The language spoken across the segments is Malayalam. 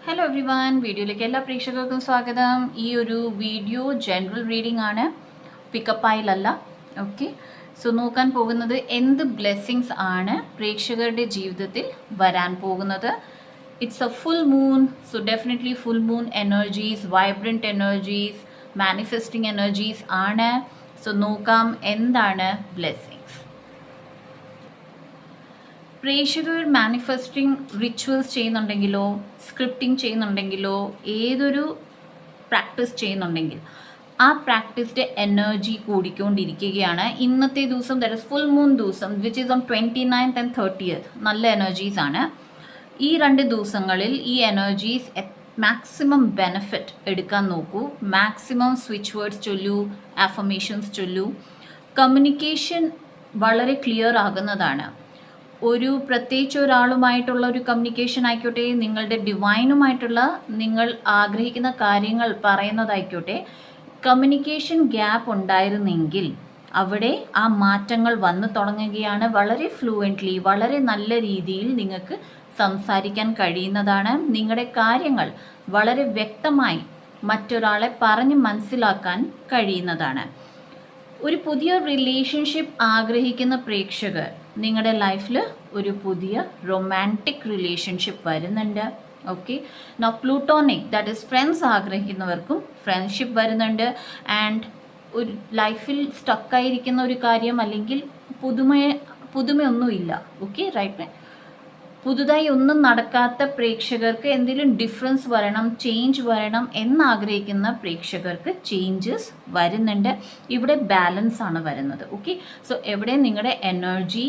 ഹലോ എവ്രി വൺ, വീഡിയോയിലേക്ക് എല്ലാ പ്രേക്ഷകർക്കും സ്വാഗതം. ഈ ഒരു വീഡിയോ ജനറൽ റീഡിംഗ് ആണ്, പിക്കപ്പായിലല്ല. ഓക്കെ, സോ നോക്കാൻ പോകുന്നത് എന്ത് ബ്ലെസ്സിങ്സ് ആണ് പ്രേക്ഷകരുടെ ജീവിതത്തിൽ വരാൻ പോകുന്നത്. It's A full moon, so definitely full moon energies, vibrant energies, manifesting energies ആണ്. സോ നോക്കാം എന്താണ് ബ്ലെസ്സിങ്സ്. പ്രേക്ഷകർ മാനിഫെസ്റ്റിംഗ് റിച്വൽസ് ചെയ്യുന്നുണ്ടെങ്കിലോ സ്ക്രിപ്റ്റിംഗ് ചെയ്യുന്നുണ്ടെങ്കിലോ ഏതൊരു പ്രാക്ടീസ് ചെയ്യുന്നുണ്ടെങ്കിൽ ആ പ്രാക്ടീസിൻ്റെ എനർജി കൂടിക്കൊണ്ടിരിക്കുകയാണ്. ഇന്നത്തെ ദിവസം ദാറ്റ് ഇസ് ഫുൾ മൂൺ ദിവസം, which is on 29th and 30th. നല്ല എനർജീസ് ആണ്. ഈ 2 ദിവസങ്ങളിൽ ഈ എനർജീസ് മാക്സിമം ബെനിഫിറ്റ് എടുക്കാൻ നോക്കൂ. മാക്സിമം സ്വിച്ച് വേർഡ്സ് ചൊല്ലൂ, ആഫർമേഷൻസ് ചൊല്ലൂ. കമ്മ്യൂണിക്കേഷൻ വളരെ ക്ലിയർ ആകുന്നതാണ്. ഒരു പ്രത്യേകിച്ച് ഒരാളുമായിട്ടുള്ള ഒരു കമ്മ്യൂണിക്കേഷൻ ആയിക്കോട്ടെ, നിങ്ങളുടെ ഡിവൈനുമായിട്ടുള്ള നിങ്ങൾ ആഗ്രഹിക്കുന്ന കാര്യങ്ങൾ പറയുന്നതായിക്കോട്ടെ, കമ്മ്യൂണിക്കേഷൻ ഗ്യാപ്പ് ഉണ്ടായിരുന്നെങ്കിൽ അവിടെ ആ മാറ്റങ്ങൾ വന്നു തുടങ്ങുകയാണ്. വളരെ ഫ്ലുവൻ്റ്ലി, വളരെ നല്ല രീതിയിൽ നിങ്ങൾക്ക് സംസാരിക്കാൻ കഴിയുന്നതാണ്. നിങ്ങളുടെ കാര്യങ്ങൾ വളരെ വ്യക്തമായി മറ്റൊരാളെ പറഞ്ഞ് മനസ്സിലാക്കാൻ കഴിയുന്നതാണ്. ഒരു പുതിയ റിലേഷൻഷിപ്പ് ആഗ്രഹിക്കുന്ന പ്രേക്ഷകർ, നിങ്ങളുടെ ലൈഫിൽ ഒരു പുതിയ റൊമാൻറ്റിക് റിലേഷൻഷിപ്പ് വരുന്നുണ്ട്. Okay, no platonic, that is friends ആഗ്രഹിക്കുന്നവർക്കും ഫ്രണ്ട്ഷിപ്പ് വരുന്നുണ്ട്. ആൻഡ് ഒരു ലൈഫിൽ സ്റ്റക്കായിരിക്കുന്ന ഒരു കാര്യം അല്ലെങ്കിൽ പുതുമയൊന്നുമില്ല. ഓക്കെ, റൈറ്റ്, പുതുതായി ഒന്നും നടക്കാത്ത പ്രേക്ഷകർക്ക് എന്തെങ്കിലും ഡിഫറൻസ് വരണം, ചേഞ്ച് വരണം എന്നാഗ്രഹിക്കുന്ന പ്രേക്ഷകർക്ക് ചേഞ്ചസ് വരുന്നുണ്ട്. ഇവിടെ ബാലൻസ് ആണ് വരുന്നത്. ഓക്കെ, സോ എവിടെ നിങ്ങളുടെ എനർജി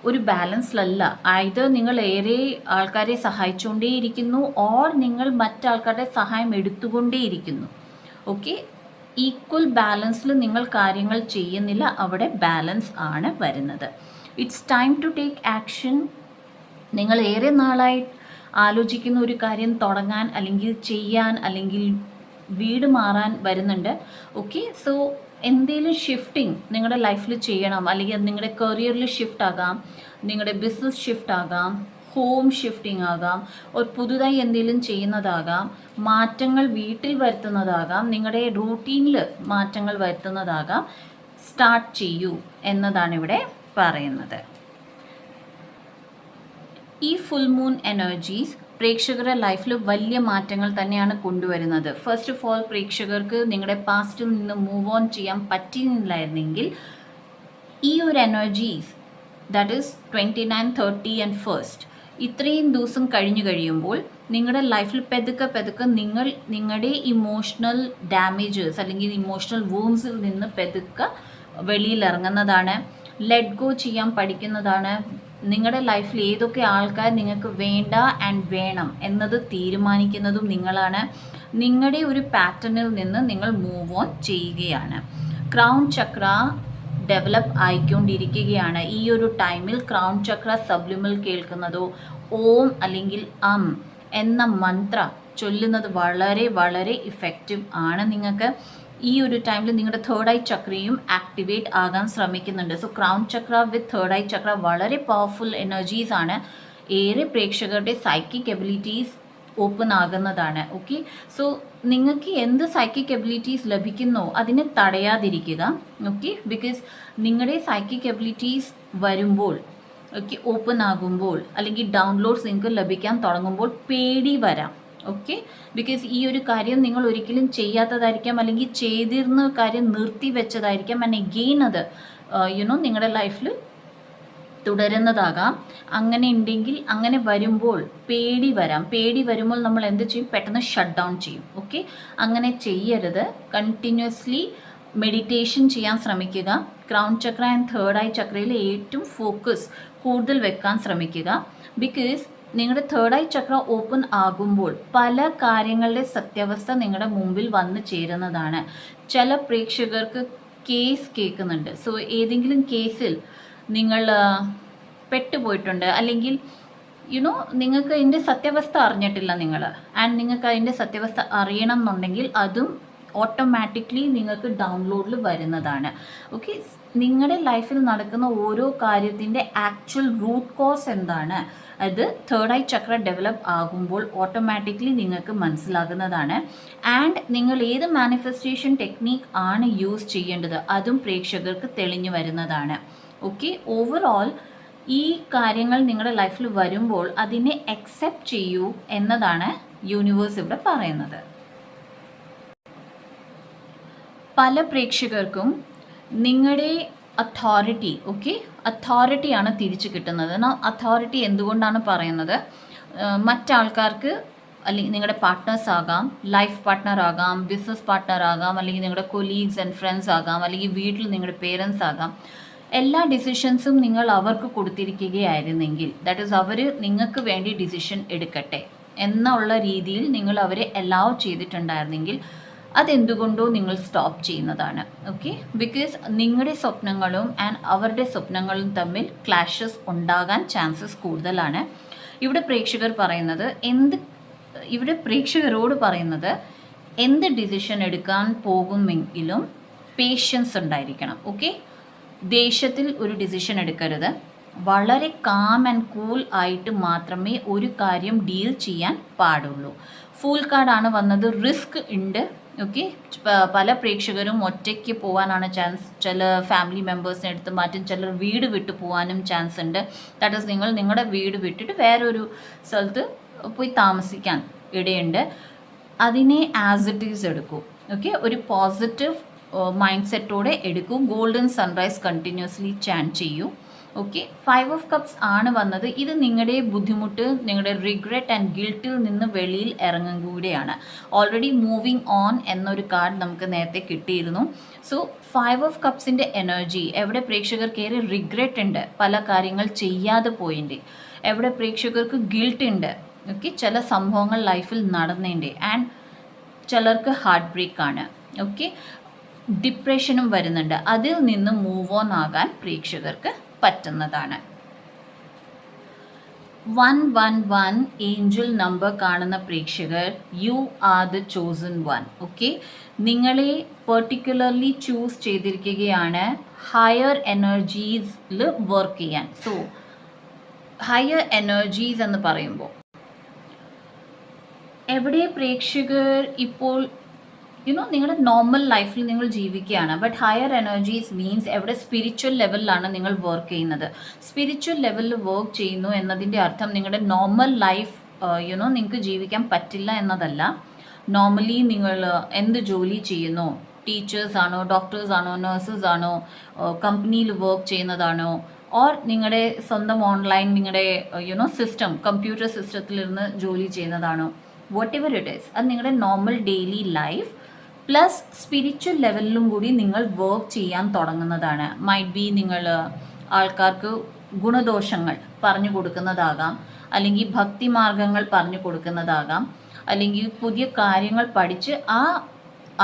ഒരു ബാലൻസിലല്ല. ആയത് നിങ്ങൾ ഏറെ ആൾക്കാരെ സഹായിച്ചുകൊണ്ടേയിരിക്കുന്നു, ഓർ നിങ്ങൾ മറ്റാൾക്കാരുടെ സഹായം എടുത്തുകൊണ്ടേയിരിക്കുന്നു. ഓക്കെ, ഈക്വൽ ബാലൻസിൽ നിങ്ങൾ കാര്യങ്ങൾ ചെയ്യുന്നില്ല, അവിടെ ബാലൻസ് ആണ് വരുന്നത്. It's time to take action. നിങ്ങൾ ഏറെ നാളായി ആലോചിക്കുന്ന ഒരു കാര്യം തുടങ്ങാൻ അല്ലെങ്കിൽ ചെയ്യാൻ അല്ലെങ്കിൽ വീട് മാറാൻ വരുന്നുണ്ട്. ഓക്കെ, സോ എന്തെങ്കിലും ഷിഫ്റ്റിംഗ് നിങ്ങളുടെ ലൈഫിൽ ചെയ്യണം, അല്ലെങ്കിൽ നിങ്ങളുടെ കരിയറിൽ ഷിഫ്റ്റ് ആകാം, നിങ്ങളുടെ ബിസിനസ് ഷിഫ്റ്റ് ആകാം, ഹോം ഷിഫ്റ്റിംഗ് ആകാം, ഒരു പുതുതായി എന്തെങ്കിലും ചെയ്യുന്നതാകാം, മാറ്റങ്ങൾ വീട്ടിൽ വരുത്തുന്നതാകാം, നിങ്ങളുടെ റൂട്ടീനിൽ മാറ്റങ്ങൾ വരുത്തുന്നതാകാം. സ്റ്റാർട്ട് ചെയ്യൂ എന്നതാണ് ഇവിടെ പറയുന്നത്. ഈ ഫുൾ മൂൺ എനർജീസ് പ്രേക്ഷകരുടെ ലൈഫിൽ വലിയ മാറ്റങ്ങൾ തന്നെയാണ് കൊണ്ടുവരുന്നത്. ഫസ്റ്റ് ഓഫ് ഓൾ, പ്രേക്ഷകർക്ക് നിങ്ങളുടെ പാസ്റ്റിൽ നിന്ന് മൂവ് ഓൺ ചെയ്യാൻ പറ്റിയില്ലായിരുന്നെങ്കിൽ ഈ ഒരു energies, that is 29, 30 and 1st, ഇത്രയും ദിവസം കഴിഞ്ഞു കഴിയുമ്പോൾ നിങ്ങളുടെ ലൈഫിൽ പെതുക്കെ നിങ്ങളുടെ ഇമോഷണൽ ഡാമേജസ് അല്ലെങ്കിൽ ഇമോഷണൽ വൂൺസിൽ നിന്ന് പെതുക്കെ വെളിയിലിറങ്ങുന്നതാണ്. ലെറ്റ് ഗോ ചെയ്യാൻ പഠിക്കുന്നതാണ്. നിങ്ങളുടെ ലൈഫിൽ ഏതൊക്കെ ആൾക്കാർ നിങ്ങൾക്ക് വേണ്ട ആൻഡ് വേണം എന്നത് തീരുമാനിക്കുന്നതും നിങ്ങളാണ്. നിങ്ങളുടെ ഒരു പാറ്റേണിൽ നിന്ന് നിങ്ങൾ മൂവ് ഓൺ ചെയ്യുകയാണ്. ക്രൗൺ ചക്ര ഡെവലപ്പ് ആയിക്കൊണ്ടിരിക്കുകയാണ്. ഈ ഒരു ടൈമിൽ ക്രൗൺ ചക്ര സബ്ലിമൽ കേൾക്കുന്നതോ ഓം അല്ലെങ്കിൽ എന്ന മന്ത്ര ചൊല്ലുന്നത് വളരെ വളരെ ഇഫക്റ്റീവ് ആണ്. നിങ്ങൾക്ക് ഈ ഒരു ടൈമിൽ നിങ്ങളുടെ തേർഡ് ഐ ചക്രയും ആക്ടിവേറ്റ് ആകാൻ ശ്രമിക്കുന്നുണ്ട്. So crown chakra with third eye chakra വളരെ പവർഫുൾ എനർജീസ് ആണ്. ഏറെ പ്രേക്ഷകരുടെ സൈക്കിക് എബിലിറ്റീസ് ഓപ്പൺ ആകുന്നതാണ്. ഓക്കെ, സോ നിങ്ങൾക്ക് എന്ത് സൈക്കിക് എബിലിറ്റീസ് ലഭിക്കുന്നോ അതിനെ തടയാതിരിക്കുക. ഓക്കെ, ബിക്കോസ് നിങ്ങളുടെ സൈക്കിക് എബിലിറ്റീസ് വരുമ്പോൾ, ഓക്കെ, ഓപ്പൺ ആകുമ്പോൾ അല്ലെങ്കിൽ ഡൗൺലോഡ്സ് നിങ്ങൾക്ക് ലഭിക്കാൻ തുടങ്ങുമ്പോൾ പേടി വരാം. ഓക്കെ, ബിക്കോസ് ഈ ഒരു കാര്യം നിങ്ങൾ ഒരിക്കലും ചെയ്യാത്തതായിരിക്കാം, അല്ലെങ്കിൽ ചെയ്തിരുന്ന കാര്യം നിർത്തി വെച്ചതായിരിക്കാം. ആൻഡ് എഗെയിൻ അത് നിങ്ങളുടെ ലൈഫിൽ തുടരുന്നതാകാം. അങ്ങനെ ഉണ്ടെങ്കിൽ അങ്ങനെ വരുമ്പോൾ പേടി വരാം. പേടി വരുമ്പോൾ നമ്മൾ എന്ത് ചെയ്യും? പെട്ടെന്ന് ഷട്ട് ഡൗൺ ചെയ്യും. ഓക്കെ, അങ്ങനെ ചെയ്യരുത്. കണ്ടിന്യൂസ്ലി മെഡിറ്റേഷൻ ചെയ്യാൻ ശ്രമിക്കുക. Crown chakra and third eye ചക്രയിൽ ഏറ്റവും ഫോക്കസ് കൂടുതൽ വെക്കാൻ ശ്രമിക്കുക. ബിക്കോസ് നിങ്ങളുടെ തേർഡ് ഐ ചക്ര ഓപ്പൺ ആകുമ്പോൾ പല കാര്യങ്ങളുടെ സത്യാവസ്ഥ നിങ്ങളുടെ മുമ്പിൽ വന്നു ചേരുന്നതാണ്. ചില പ്രേക്ഷകർക്ക് കേസ് കേൾക്കുന്നുണ്ട്. സോ ഏതെങ്കിലും കേസിൽ നിങ്ങൾ പെട്ടുപോയിട്ടുണ്ട്, അല്ലെങ്കിൽ നിങ്ങൾക്ക് അതിൻ്റെ സത്യാവസ്ഥ അറിഞ്ഞിട്ടില്ല നിങ്ങൾ, ആൻഡ് നിങ്ങൾക്ക് അതിൻ്റെ സത്യാവസ്ഥ അറിയണം എന്നുണ്ടെങ്കിൽ അതും ഓട്ടോമാറ്റിക്കലി നിങ്ങൾക്ക് ഡൗൺലോഡിൽ വരുന്നതാണ്. ഓക്കെ, നിങ്ങളുടെ ലൈഫിൽ നടക്കുന്ന ഓരോ കാര്യത്തിൻ്റെ ആക്ച്വൽ റൂട്ട് കോസ് എന്താണ്, അത് തേർഡ് ഐ ചക്ര ഡെവലപ്പ് ആകുമ്പോൾ ഓട്ടോമാറ്റിക്കലി നിങ്ങൾക്ക് മനസ്സിലാകുന്നതാണ്. ആൻഡ് നിങ്ങൾ ഏത് മാനിഫെസ്റ്റേഷൻ ടെക്നീക്ക് ആണ് യൂസ് ചെയ്യേണ്ടത് അതും പ്രേക്ഷകർക്ക് തെളിഞ്ഞു വരുന്നതാണ്. ഓക്കെ, ഓവറോൾ ഈ കാര്യങ്ങൾ നിങ്ങളുടെ ലൈഫിൽ വരുമ്പോൾ അതിനെ അക്സെപ്റ്റ് ചെയ്യൂ എന്നതാണ് യൂണിവേഴ്സ് ഇവിടെ പറയുന്നത്. പല പ്രേക്ഷകർക്കും നിങ്ങളുടെ അതോറിറ്റി, ഓക്കെ, അതോറിറ്റിയാണ് തിരിച്ചു കിട്ടുന്നത്. അതോറിറ്റി എന്തുകൊണ്ടാണ് പറയുന്നത്? മറ്റാൾക്കാർക്ക് അല്ലെങ്കിൽ നിങ്ങളുടെ പാർട്ട്നേഴ്സ് ആകാം, ലൈഫ് പാർട്ട്ണർ ആകാം, ബിസിനസ് പാർട്ട്ണർ ആകാം, അല്ലെങ്കിൽ നിങ്ങളുടെ കൊലീഗ്സ് ആൻഡ് ഫ്രണ്ട്സ് ആകാം, അല്ലെങ്കിൽ വീട്ടിൽ നിങ്ങളുടെ പേരൻസ് ആകാം. എല്ലാ ഡിസിഷൻസും നിങ്ങൾ അവർക്ക് കൊടുത്തിരിക്കുകയായിരുന്നെങ്കിൽ, ദാറ്റ് ഈസ് അവർ നിങ്ങൾക്ക് വേണ്ടി ഡിസിഷൻ എടുക്കട്ടെ എന്നുള്ള രീതിയിൽ നിങ്ങൾ അവരെ അലൗ ചെയ്തിട്ടുണ്ടായിരുന്നെങ്കിൽ അതെന്തുകൊണ്ടോ നിങ്ങൾ സ്റ്റോപ്പ് ചെയ്യുന്നതാണ്. ഓക്കെ, ബിക്കോസ് നിങ്ങളുടെ സ്വപ്നങ്ങളും ആൻഡ് അവരുടെ സ്വപ്നങ്ങളും തമ്മിൽ ക്ലാഷസ് ഉണ്ടാകാൻ ചാൻസസ് കൂടുതലാണ്. ഇവിടെ പ്രേക്ഷകരോട് പറയുന്നത് എന്ത് ഡിസിഷൻ എടുക്കാൻ പോകുമെങ്കിലും പേഷ്യൻസ് ഉണ്ടായിരിക്കണം. ഓക്കെ, ദേഷ്യത്തിൽ ഒരു ഡിസിഷൻ എടുക്കരുത്. വളരെ കാം ആൻഡ് കൂൾ ആയിട്ട് മാത്രമേ ഒരു കാര്യം ഡീൽ ചെയ്യാൻ പാടുള്ളൂ. ഫുൾ കാർഡാണ് വന്നത്, റിസ്ക് ഉണ്ട്. ഓക്കെ, പല പ്രേക്ഷകരും ഒറ്റയ്ക്ക് പോകാനാണ് ചാൻസ്. ചില ഫാമിലി മെമ്പേഴ്സിനെ എടുത്ത് മാറ്റും, ചിലർ വീട് വിട്ടു പോകാനും ചാൻസ് ഉണ്ട്. ദാറ്റ് ഈസ് നിങ്ങൾ നിങ്ങളുടെ വീട് വിട്ടിട്ട് വേറൊരു സ്ഥലത്ത് പോയി താമസിക്കാൻ ഇടയുണ്ട്. അതിനെ ആസ് ഇറ്റ് ഈസ് എടുക്കൂ. ഓക്കെ, ഒരു പോസിറ്റീവ് മൈൻഡ് സെറ്റോടെ എടുക്കൂ. ഗോൾഡൻ സൺറൈസ് കണ്ടിന്യൂസ്ലി ചാൻറ്റ് ചെയ്യൂ. ഓക്കെ, 5 ഓഫ് കപ്സ് ആണ് വന്നത്. ഇത് നിങ്ങളുടെ ബുദ്ധിമുട്ട്, നിങ്ങളുടെ റിഗ്രറ്റ് ആൻഡ് ഗിൽറ്റിൽ നിന്ന് വെളിയിൽ ഇറങ്ങും കൂടെയാണ്. ഓൾറെഡി മൂവിങ് ഓൺ എന്നൊരു കാർഡ് നമുക്ക് നേരത്തെ കിട്ടിയിരുന്നു. സോ 5 ഓഫ് കപ്സിൻ്റെ എനർജി എവിടെ പ്രേക്ഷകർക്ക് ഏറെ റിഗ്രറ്റ് ഉണ്ട്, പല കാര്യങ്ങൾ ചെയ്യാതെ പോയിട്ടുണ്ട്. എവിടെ പ്രേക്ഷകർക്ക് ഗിൽട്ട് ഉണ്ട്. ഓക്കെ, ചില സംഭവങ്ങൾ ലൈഫിൽ നടന്നേണ്ടേ. ആൻഡ് ചിലർക്ക് ഹാർട്ട് ബ്രേക്ക് ആണ്. ഓക്കെ, ഡിപ്രഷനും വരുന്നുണ്ട്. അതിൽ നിന്ന് മൂവ് ഓൺ ആകാൻ പ്രേക്ഷകർക്ക് പറ്റുന്നതാണ്. 111 ഏഞ്ചൽ നമ്പർ കാണുന്ന പ്രേക്ഷകർ, you are the chosen one. Okay, നിങ്ങളെ പെർട്ടിക്കുലർലി ചൂസ് ചെയ്തിരിക്കുകയാണ് ഹയർ എനർജീസിൽ വർക്ക് ചെയ്യാൻ. സോ ഹയർ എനർജീസ് എന്ന് പറയുമ്പോൾ എവിടെ പ്രേക്ഷകർ ഇപ്പോൾ നിങ്ങളുടെ നോർമൽ ലൈഫിൽ നിങ്ങൾ ജീവിക്കുകയാണ്. ബട്ട് ഹയർ എനർജീസ് മീൻസ് എവിടെ സ്പിരിച്വൽ ലെവലിലാണ് നിങ്ങൾ വർക്ക് ചെയ്യുന്നത്. സ്പിരിച്വൽ ലെവലിൽ വർക്ക് ചെയ്യുന്നു എന്നതിൻ്റെ അർത്ഥം നിങ്ങളുടെ നോർമൽ ലൈഫ് നിങ്ങൾക്ക് ജീവിക്കാൻ പറ്റില്ല എന്നതല്ല. നോർമലി നിങ്ങൾ എന്ത് ജോലി ചെയ്യുന്നു, ടീച്ചേഴ്സ് ആണോ, ഡോക്ടേഴ്സ് ആണോ, നഴ്സസ് ആണോ, കമ്പനിയിൽ വർക്ക് ചെയ്യുന്നതാണോ, ഓർ നിങ്ങളുടെ സ്വന്തം ഓൺലൈൻ നിങ്ങളുടെ സിസ്റ്റം, കമ്പ്യൂട്ടർ സിസ്റ്റത്തിലിരുന്ന് ജോലി ചെയ്യുന്നതാണോ, വാട്ട് എവർ ഇറ്റ് ഈസ്, അത് നിങ്ങളുടെ normal daily life plus spiritual ലെവലിലും കൂടി നിങ്ങൾ വർക്ക് ചെയ്യാൻ തുടങ്ങുന്നതാണ്. മൈറ്റ് ബി നിങ്ങൾ ആൾക്കാർക്ക് ഗുണദോഷങ്ങൾ പറഞ്ഞു കൊടുക്കുന്നതാകാം, അല്ലെങ്കിൽ ഭക്തിമാർഗങ്ങൾ പറഞ്ഞു കൊടുക്കുന്നതാകാം, അല്ലെങ്കിൽ പുതിയ കാര്യങ്ങൾ പഠിച്ച് ആ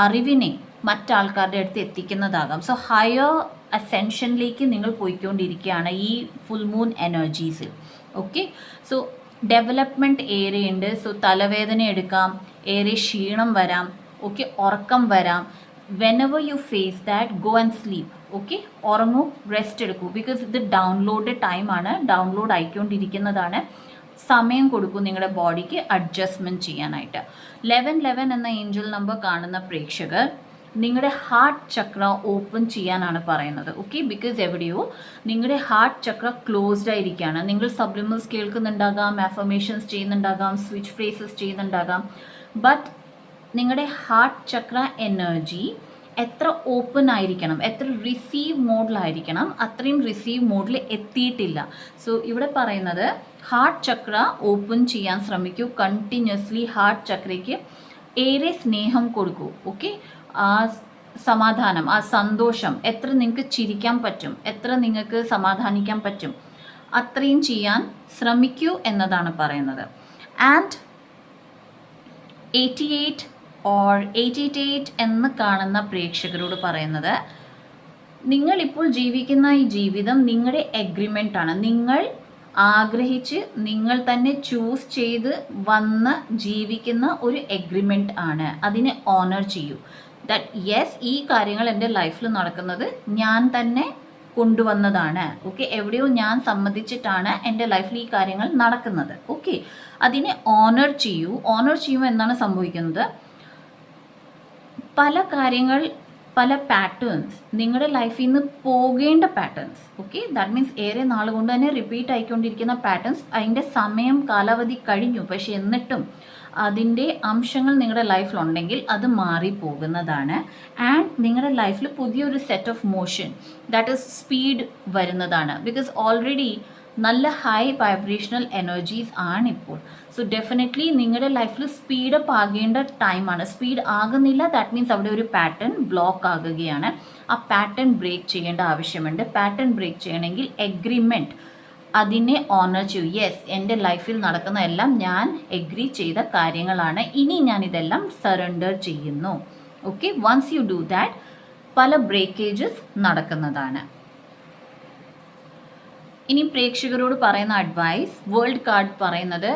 അറിവിനെ മറ്റാൾക്കാരുടെ അടുത്ത് എത്തിക്കുന്നതാകാം. സോ ഹയർ അസെൻഷനിലേക്ക് നിങ്ങൾ പോയിക്കൊണ്ടിരിക്കുകയാണ് ഈ ഫുൾ മൂൺ എനർജീസിൽ. ഓക്കെ, സോ ഡെവലപ്മെൻറ്റ് ഏരിയ ഉണ്ട്. സോ തലവേദന എടുക്കാം, ഏറെ ക്ഷീണം വരാം, ഓക്കെ, ഉറക്കം വരാം. Whenever you face that, go and sleep. Okay, ഉറങ്ങൂ, റെസ്റ്റ് എടുക്കൂ. ബിക്കോസ് ഇത് ഡൗൺലോഡ് ടൈമാണ്, ഡൗൺലോഡ് ആയിക്കൊണ്ടിരിക്കുന്നതാണ്. സമയം കൊടുക്കൂ നിങ്ങളുടെ ബോഡിക്ക് അഡ്ജസ്റ്റ്മെൻറ്റ് ചെയ്യാനായിട്ട്. 1111 എന്ന ഏഞ്ചൽ നമ്പർ കാണുന്ന പ്രേക്ഷകർ, നിങ്ങളുടെ ഹാർട്ട് ചക്ര ഓപ്പൺ ചെയ്യാനാണ് പറയുന്നത്. ഓക്കെ, ബിക്കോസ് എവിടെയോ നിങ്ങളുടെ ഹാർട്ട് ചക്ര ക്ലോസ്ഡ് ആയിരിക്കുകയാണ്. നിങ്ങൾ സബ്ലിമൽസ് കേൾക്കുന്നുണ്ടാകാം, അഫർമേഷൻസ് ചെയ്യുന്നുണ്ടാകാം, സ്വിച്ച് ഫ്രേസസ് ചെയ്യുന്നുണ്ടാകാം. ബട്ട് നിങ്ങളുടെ ഹാർട്ട് ചക്ര എനർജി എത്ര ഓപ്പൺ ആയിരിക്കണം, എത്ര റിസീവ് മോഡിലായിരിക്കണം, അത്രയും റിസീവ് മോഡിൽ എത്തിയിട്ടില്ല. സോ ഇവിടെ പറയുന്നത് ഹാർട്ട് ചക്ര ഓപ്പൺ ചെയ്യാൻ ശ്രമിക്കൂ. കണ്ടിന്യൂസ്ലി ഹാർട്ട് ചക്രയ്ക്ക് ഏറെ സ്നേഹം കൊടുക്കൂ. ഓക്കെ, ആ സമാധാനം, ആ സന്തോഷം, എത്ര നിങ്ങൾക്ക് ചിരിക്കാൻ പറ്റും, എത്ര നിങ്ങൾക്ക് സമാധാനിക്കാൻ പറ്റും, അത്രയും ചെയ്യാൻ ശ്രമിക്കൂ എന്നതാണ് പറയുന്നത്. ആൻഡ് 88 ഓർ 888 എന്ന് കാണുന്ന പ്രേക്ഷകരോട് പറയുന്നത്, നിങ്ങളിപ്പോൾ ജീവിക്കുന്ന ഈ ജീവിതം നിങ്ങളുടെ എഗ്രിമെൻ്റ് ആണ്. നിങ്ങൾ ആഗ്രഹിച്ച് നിങ്ങൾ തന്നെ ചൂസ് ചെയ്ത് വന്ന് ജീവിക്കുന്ന ഒരു എഗ്രിമെൻ്റ് ആണ്. അതിനെ ഓണർ ചെയ്യൂ. ദാറ്റ് യെസ്, ഈ കാര്യങ്ങൾ എൻ്റെ ലൈഫിൽ നടക്കുന്നത് ഞാൻ തന്നെ കൊണ്ടുവന്നതാണ്. ഓക്കെ, എവിടെയോ ഞാൻ സമ്മതിച്ചിട്ടാണ് എൻ്റെ ലൈഫിൽ ഈ കാര്യങ്ങൾ നടക്കുന്നത്. ഓക്കെ, അതിനെ ഓണർ ചെയ്യൂ. ഓണർ ചെയ്യുമ്പോൾ എന്താണ് സംഭവിക്കുന്നത്? പല കാര്യങ്ങൾ, പല പാറ്റേൺസ് നിങ്ങളുടെ ലൈഫിൽ നിന്ന് പോകേണ്ട പാറ്റേൺസ്, ഓക്കെ, ദാറ്റ് മീൻസ് ഏറെ നാൾ കൊണ്ട് തന്നെ റിപ്പീറ്റ് ആയിക്കൊണ്ടിരിക്കുന്ന പാറ്റേൺസ്, അതിൻ്റെ സമയം കാലാവധി കഴിഞ്ഞു, പക്ഷെ എന്നിട്ടും അതിൻ്റെ അംശങ്ങൾ നിങ്ങളുടെ ലൈഫിലുണ്ടെങ്കിൽ അത് മാറിപ്പോകുന്നതാണ്. ആൻഡ് നിങ്ങളുടെ ലൈഫിൽ പുതിയൊരു set of motion, that is speed വരുന്നതാണ്. ബിക്കോസ് ഓൾറെഡി നല്ല ഹൈ വൈബ്രേഷണൽ എനർജീസ് ആണിപ്പോൾ. സോ ഡെഫിനറ്റ്ലി നിങ്ങളുടെ ലൈഫിൽ സ്പീഡപ്പ് ആകേണ്ട ടൈമാണ്. സ്പീഡ് ആകുന്നില്ല, ദാറ്റ് മീൻസ് അവിടെ ഒരു പാറ്റേൺ ബ്ലോക്ക് ആകുകയാണ്. ആ പാറ്റേൺ ബ്രേക്ക് ചെയ്യേണ്ട ആവശ്യമുണ്ട്. പാറ്റേൺ ബ്രേക്ക് ചെയ്യണമെങ്കിൽ എഗ്രിമെൻറ്റ്, അതിനെ ഓണർ ചെയ്യൂ. യെസ്, എൻ്റെ ലൈഫിൽ നടക്കുന്ന എല്ലാം ഞാൻ എഗ്രി ചെയ്ത കാര്യങ്ങളാണ്, ഇനി ഞാൻ ഇതെല്ലാം സറണ്ടർ ചെയ്യുന്നു. Okay, once you do that പല ബ്രേക്കേജസ് നടക്കുന്നതാണ്. ഇനി പ്രേക്ഷകരോട് പറയുന്ന അഡ്വൈസ്, വേൾഡ് കാർഡ് പറയുന്നത്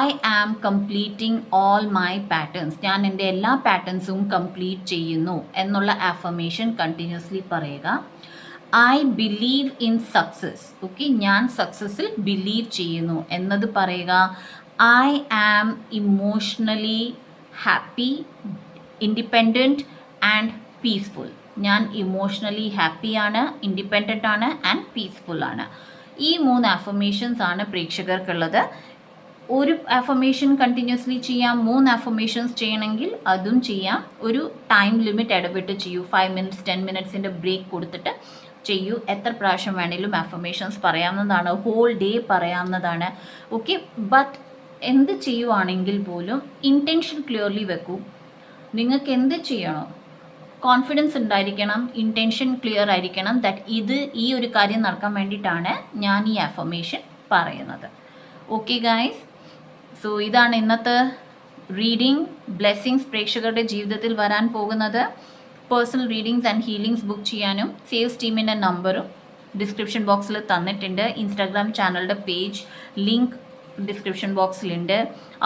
I am completing all my patterns, ഞാൻ എൻ്റെ എല്ലാ പാറ്റേൺസും കംപ്ലീറ്റ് ചെയ്യുന്നു എന്നുള്ള ആഫർമേഷൻ കണ്ടിന്യൂസ്ലി പറയുക. I believe in success, okay, ഞാൻ സക്സസ്സിൽ ബിലീവ് ചെയ്യുന്നു എന്നത് പറയുക. I am emotionally happy, independent and peaceful, ഞാൻ ഇമോഷണലി ഹാപ്പിയാണ്, ഇൻഡിപെൻഡൻ്റ് ആണ് ആൻഡ് പീസ്ഫുൾ ആണ്. ഈ 3 ആഫർമേഷൻസ് ആണ് പ്രേക്ഷകർക്കുള്ളത്. ഒരു ആഫർമേഷൻ കണ്ടിന്യൂസ്ലി ചെയ്യാം, 3 ആഫർമേഷൻസ് ചെയ്യണമെങ്കിൽ അതും ചെയ്യാം. ഒരു ടൈം ലിമിറ്റ് ഇടവിട്ട് ചെയ്യൂ. 5 മിനിറ്റ്സ് 10 മിനിറ്റ്സിൻ്റെ ബ്രേക്ക് കൊടുത്തിട്ട് ചെയ്യൂ. എത്ര പ്രാവശ്യം വേണമെങ്കിലും ആഫർമേഷൻസ് പറയാവുന്നതാണ്, ഹോൾ ഡേ പറയാവുന്നതാണ്. ഓക്കെ, ബട്ട് എന്ത് ചെയ്യുവാണെങ്കിൽ പോലും ഇൻറ്റൻഷൻ ക്ലിയർലി വെക്കൂ. നിങ്ങൾക്ക് എന്ത് ചെയ്യണോ കോൺഫിഡൻസ് ഉണ്ടായിരിക്കണം, ഇൻറ്റൻഷൻ ക്ലിയർ ആയിരിക്കണം, ദാറ്റ് ഈ ഒരു കാര്യം നടക്കാൻ വേണ്ടിയിട്ടാണ് ഞാൻ ഈ ആഫർമേഷൻ പറയുന്നത്. ഓക്കെ ഗൈസ്, സോ ഇതാണ് ഇന്നത്തെ റീഡിംഗ്. ബ്ലെസ്സിങ്സ് പ്രേക്ഷകരുടെ ജീവിതത്തിൽ വരാൻ പോകുന്നത്. Personal readings and healings book ചെയ്യാനും സേൽസ് ടീമിൻ്റെ നമ്പറും ഡിസ്ക്രിപ്ഷൻ ബോക്സിൽ തന്നിട്ടുണ്ട്. ഇൻസ്റ്റാഗ്രാം ചാനലിൻ്റെ പേജ് ലിങ്ക് ഡിസ്ക്രിപ്ഷൻ ബോക്സിലുണ്ട്.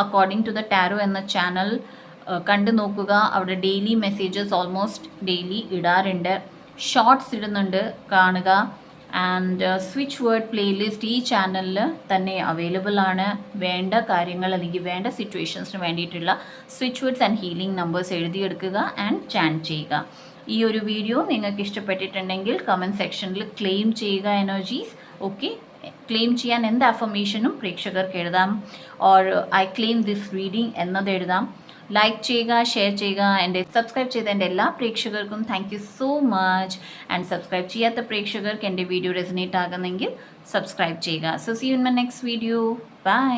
അക്കോർഡിംഗ് ടു ദ ടാരോ എന്ന ചാനൽ കണ്ടു നോക്കുക. അവിടെ ഡെയിലി മെസ്സേജസ് ഓൾമോസ്റ്റ് ഡെയിലി ഇടാറുണ്ട്, ഷോർട്സ് ഇടുന്നുണ്ട്, കാണുക. ആൻഡ് സ്വിച്ച് വേർഡ് പ്ലേലിസ്റ്റ് ഈ ചാനലിൽ തന്നെ അവൈലബിൾ ആണ്. വേണ്ട കാര്യങ്ങൾ അല്ലെങ്കിൽ വേണ്ട സിറ്റുവേഷൻസിന് വേണ്ടിയിട്ടുള്ള switch words and healing numbers എഴുതിയെടുക്കുക ആൻഡ് ചാൻറ്റ് ചെയ്യുക. ഈ ഒരു വീഡിയോ നിങ്ങൾക്ക് ഇഷ്ടപ്പെട്ടിട്ടുണ്ടെങ്കിൽ കമൻറ്റ് സെക്ഷനിൽ ക്ലെയിം ചെയ്യുക എനർജീസ്. ഓക്കെ, ക്ലെയിം ചെയ്യാൻ എന്ത് അഫർമേഷനും പ്രേക്ഷകർക്ക് എഴുതാം. Or I claim this reading എന്നത് എഴുതാം. ലൈക്ക് ചെയ്യുക, ഷെയർ ചെയ്യുക. എൻ്റെ സബ്സ്ക്രൈബ് ചെയ്ത എൻ്റെ എല്ലാ പ്രേക്ഷകർക്കും thank you so much. And subscribe ചെയ്യാത്ത പ്രേക്ഷകർക്ക് എൻ്റെ വീഡിയോ റെസനേറ്റ് ആകുന്നെങ്കിൽ സബ്സ്ക്രൈബ് ചെയ്യുക. So see you in my next video. By.